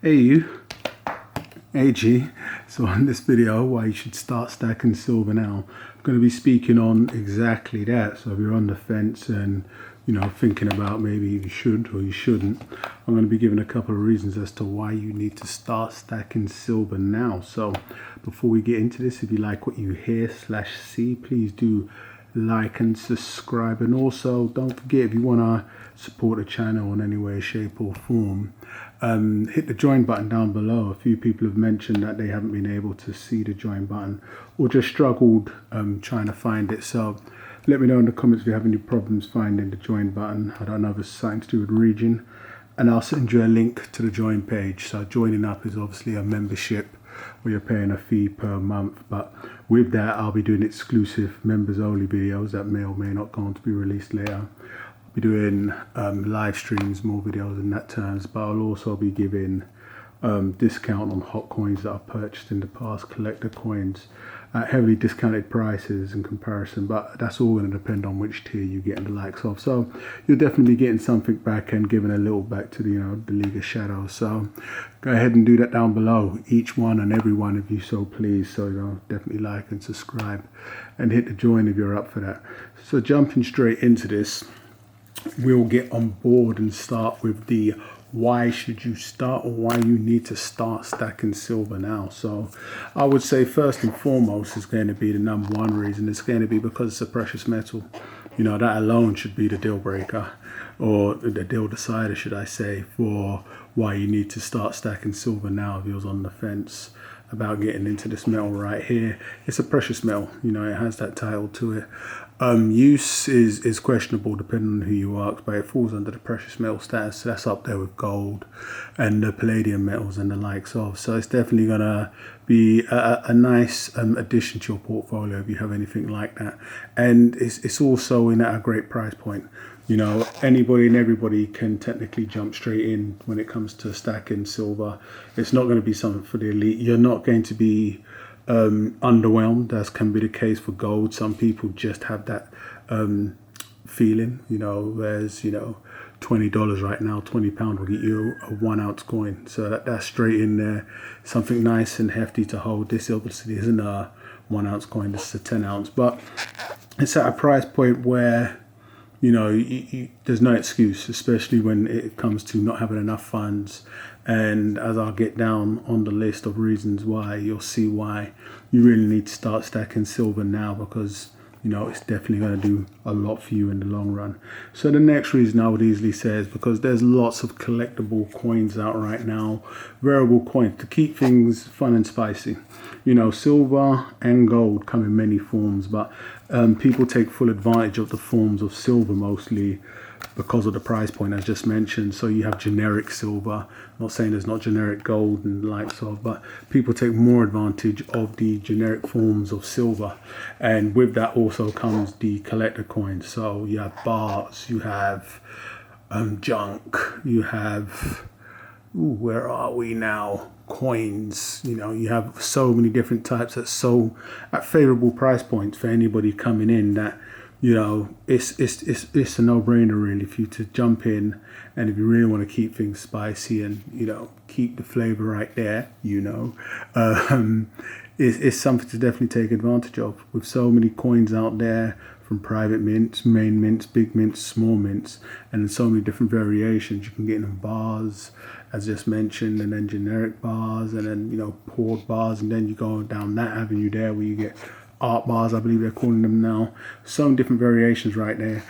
Hey you, AG. So on this video, why you should start stacking silver now, I'm going to be speaking on exactly that. So if you're on the fence and thinking about maybe you should or you shouldn't, I'm going to be giving a couple of reasons as to why you need to start stacking silver now. So before we get into this, if you like what you hear/see, please do like and subscribe, and also don't forget, if you want to support the channel in any way, shape or form, hit the join button down below. A few people have mentioned that they haven't been able to see the join button or just struggled trying to find it, so let me know in the comments if you have any problems finding the join button. I don't know if it's something to do with region, and I'll send you a link to the join page. So joining up is obviously a membership where you're paying a fee per month, but with that I'll be doing exclusive members only videos that may or may not go on to be released later. I'll be doing live streams, more videos in that terms, but I'll also be giving discount on hot coins that I've purchased in the past, collector coins at heavily discounted prices in comparison, but that's all going to depend on which tier you get and the likes of. So you're definitely getting something back and giving a little back to the the League of Shadows. So go ahead and do that down below, each one and every one of you so please. So definitely like and subscribe and hit the join if you're up for that. So jumping straight into this, we'll get on board and start with the why should you start, or why you need to start stacking silver now. So I would say first and foremost is going to be the number one reason. It's going to be because it's a precious metal. That alone should be the deal breaker, or the deal decider, should I say, for why you need to start stacking silver now if you're on the fence about getting into this metal right here. It's a precious metal, it has that title to it. Use is questionable depending on who you ask, but it falls under the precious metal status. So that's up there with gold and the palladium metals and the likes of. So it's definitely gonna be a nice addition to your portfolio if you have anything like that. And it's also in at a great price point. Anybody and everybody can technically jump straight in when it comes to stacking silver. It's not going to be something for the elite. You're not going to be underwhelmed, as can be the case for gold. Some people just have that feeling, whereas $20 right now, £20 will get you a 1 ounce coin. So that's straight in there, something nice and hefty to hold. This obviously isn't a 1 ounce coin, this is a 10 ounce, but it's at a price point where there's no excuse, especially when it comes to not having enough funds. And as I'll get down on the list of reasons why, you'll see why you really need to start stacking silver now, because it's definitely going to do a lot for you in the long run. So the next reason I would easily say is because there's lots of collectible coins out right now, variable coins, to keep things fun and spicy. Silver and gold come in many forms, but people take full advantage of the forms of silver mostly because of the price point as just mentioned. So you have generic silver, not saying there's not generic gold and the likes of, but people take more advantage of the generic forms of silver. And with that also comes the collector coins. So you have bars, you have junk, you have where are we now, coins. You have so many different types at favorable price points for anybody coming in, that it's a no-brainer really for you to jump in. And if you really want to keep things spicy and keep the flavor right there, it's something to definitely take advantage of. With so many coins out there, from private mints, main mints, big mints, small mints, and in so many different variations. You can get in bars, as just mentioned, and then generic bars, and then poured bars, and then you go down that avenue there where you get art bars, I believe they're calling them now. So many different variations right there.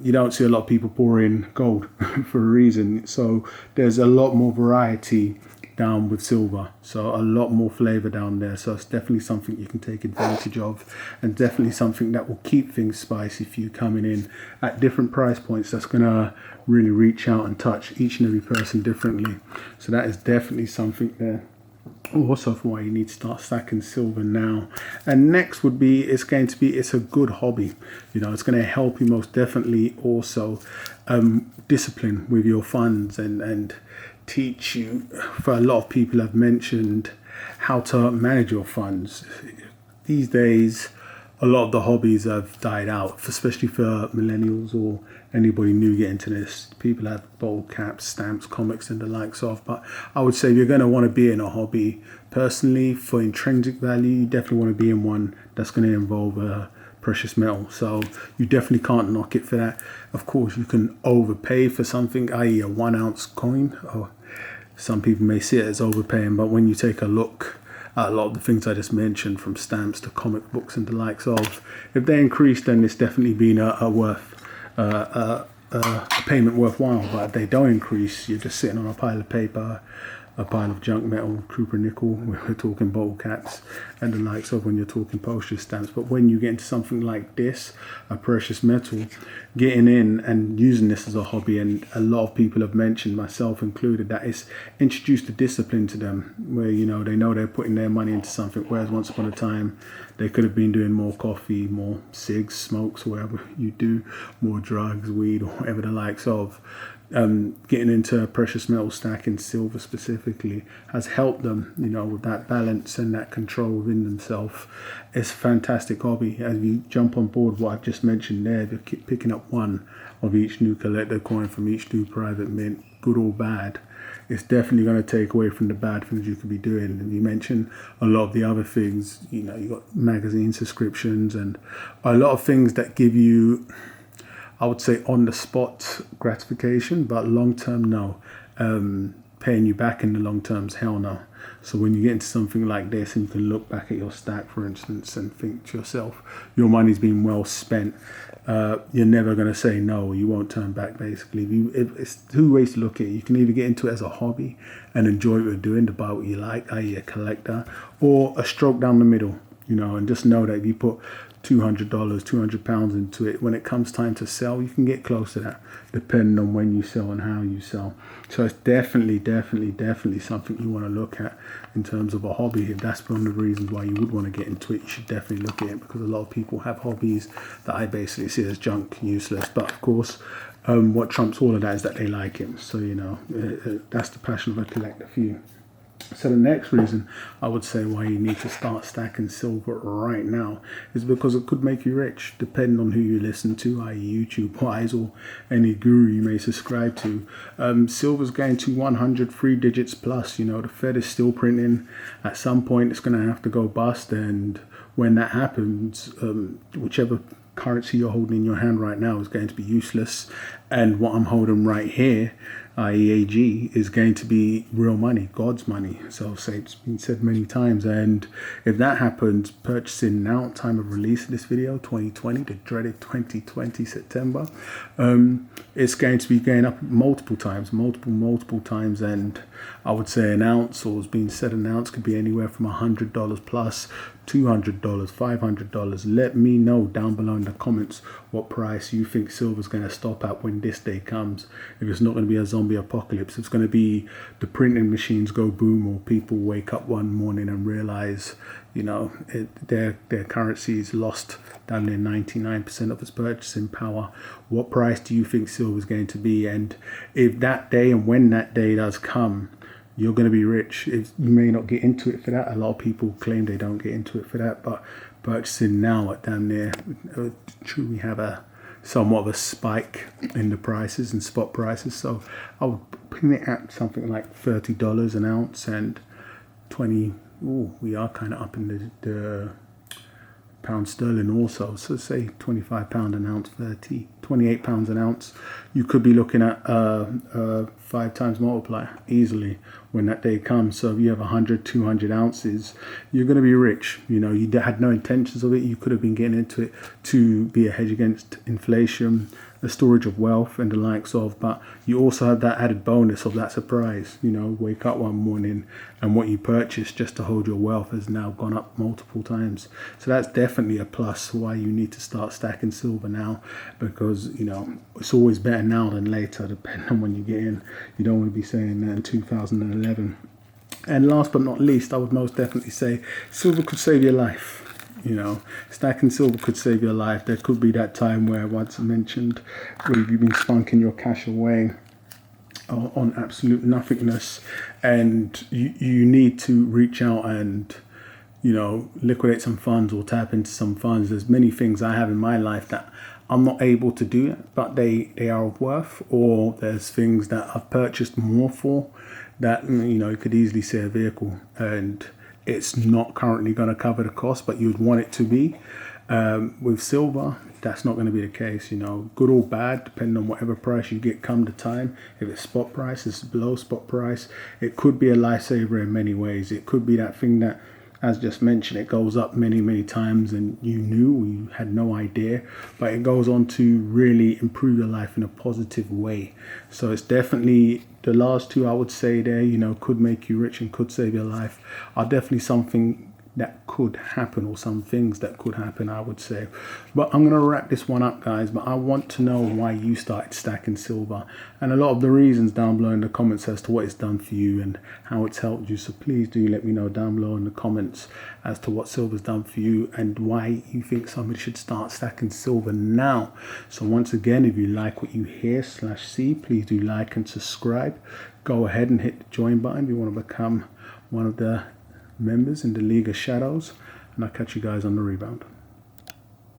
You don't see a lot of people pour in gold for a reason. So there's a lot more variety down with silver, so a lot more flavor down there. So it's definitely something you can take advantage of, and definitely something that will keep things spicy for you coming in at different price points. That's gonna really reach out and touch each and every person differently. So that is definitely something there also for why you need to start stacking silver now. And next would be, it's a good hobby. It's going to help you most definitely also discipline with your funds, and teach you, for a lot of people have mentioned, how to manage your funds. These days a lot of the hobbies have died out, especially for millennials or anybody new getting into this. People have bottle caps, stamps, comics, and the likes of. But I would say if you're going to want to be in a hobby, personally, for intrinsic value, you definitely want to be in one that's going to involve precious metal. So you definitely can't knock it for that. Of course, you can overpay for something, i.e. a 1 ounce coin. Or some people may see it as overpaying, but when you take a look at a lot of the things I just mentioned, from stamps to comic books and the likes of, if they increase, then it's definitely been a payment worthwhile. But if they don't increase, you're just sitting on a pile of paper, a pile of junk metal, Cooper nickel. We're talking bottle caps and the likes of when you're talking postage stamps. But when you get into something like this, a precious metal, getting in and using this as a hobby, and a lot of people have mentioned, myself included, that it's introduced a discipline to them where, you know they're putting their money into something, whereas once upon a time they could have been doing more coffee, more cigs, smokes, whatever you do, more drugs, weed, or whatever the likes of. Getting into precious metal stacking, silver specifically, has helped them, with that balance and that control within themselves. It's a fantastic hobby. As you jump on board what I've just mentioned there, if you keep picking up one of each new collector coin from each new private mint, good or bad, it's definitely going to take away from the bad things you could be doing. And you mentioned a lot of the other things, you got magazine subscriptions and a lot of things that give you, I would say, on the spot gratification, but long term, no. Paying you back in the long term's hell no. So when you get into something like this and you can look back at your stack, for instance, and think to yourself, your money's been well spent, you're never going to say no. You won't turn back, basically. If it's two ways to look at it. You can either get into it as a hobby and enjoy what you're doing, to buy what you like, i.e. a collector, or a stroke down the middle, and just know that if you put $200, £200 into it, when it comes time to sell, you can get close to that, depending on when you sell and how you sell. So it's definitely something you want to look at in terms of a hobby. If that's one of the reasons why you would want to get into it, you should definitely look at it, because a lot of people have hobbies that I basically see as junk, useless. But of course, what trumps all of that is that they like it. So, that's the passion of a collector for you. So the next reason I would say why you need to start stacking silver right now is because it could make you rich, depending on who you listen to, i.e. YouTube wise, or any guru you may subscribe to. Silver's going to 100 3 digits plus. The Fed is still printing. At some point it's going to have to go bust, and when that happens, whichever currency you're holding in your hand right now is going to be useless, and what I'm holding right here, IEAG, is going to be real money, God's money. So say it's been said many times, and if that happens, purchasing now, time of release of this video, 2020, the dreaded 2020 September, it's going to be going up multiple times, and I would say an ounce, or has been said an ounce, could be anywhere from $100 plus, $200, $500. Let me know down below in the comments what price you think silver's going to stop at when this day comes. If it's not going to be a zombie apocalypse, it's going to be the printing machines go boom, or people wake up one morning and realize, their currency's lost down near 99% of its purchasing power. What price do you think silver's going to be? And if that day, and when that day does come, you're going to be rich. You may not get into it for that. A lot of people claim they don't get into it for that, but purchasing now at down there, we have a somewhat of a spike in the prices and spot prices. So I would pin it at something like $30 an ounce, and 20. We are kind of up in the pound sterling also. So say £25 an ounce, 28 pounds an ounce. You could be looking at 5 times multiplier easily when that day comes. So if you have 100, 200 ounces, you're going to be rich. You had no intentions of it. You could have been getting into it to be a hedge against inflation, the storage of wealth and the likes of, but you also have that added bonus of that surprise. Wake up one morning and what you purchased just to hold your wealth has now gone up multiple times. So that's definitely a plus why you need to start stacking silver now, because it's always better now than later, depending on when you get in. You don't want to be saying that in 2011. And last but not least, I would most definitely say silver could save your life. Stacking silver could save your life. There could be that time where, once mentioned, where you've been spunking your cash away on absolute nothingness, and you need to reach out and liquidate some funds or tap into some funds. There's many things I have in my life that I'm not able to do, but they are of worth. Or there's things that I've purchased more for that, you could easily say a vehicle, and it's not currently going to cover the cost, but you'd want it to be. With silver, that's not going to be the case, good or bad, depending on whatever price you get come the time. If it's spot price, it's below spot price. It could be a lifesaver in many ways. It could be that thing that, as just mentioned, it goes up many, many times and you had no idea, but it goes on to really improve your life in a positive way. So it's definitely the last two I would say there, could make you rich and could save your life, are definitely something that could happen, or some things that could happen, I would say. But I'm going to wrap this one up, guys, but I want to know why you started stacking silver, and a lot of the reasons down below in the comments as to what it's done for you and how it's helped you. So please do let me know down below in the comments as to what silver's done for you and why you think somebody should start stacking silver now. So once again, if you like what you hear/see, please do like and subscribe. Go ahead and hit the join button if you want to become one of the members in the League of Shadows, and I'll catch you guys on the rebound.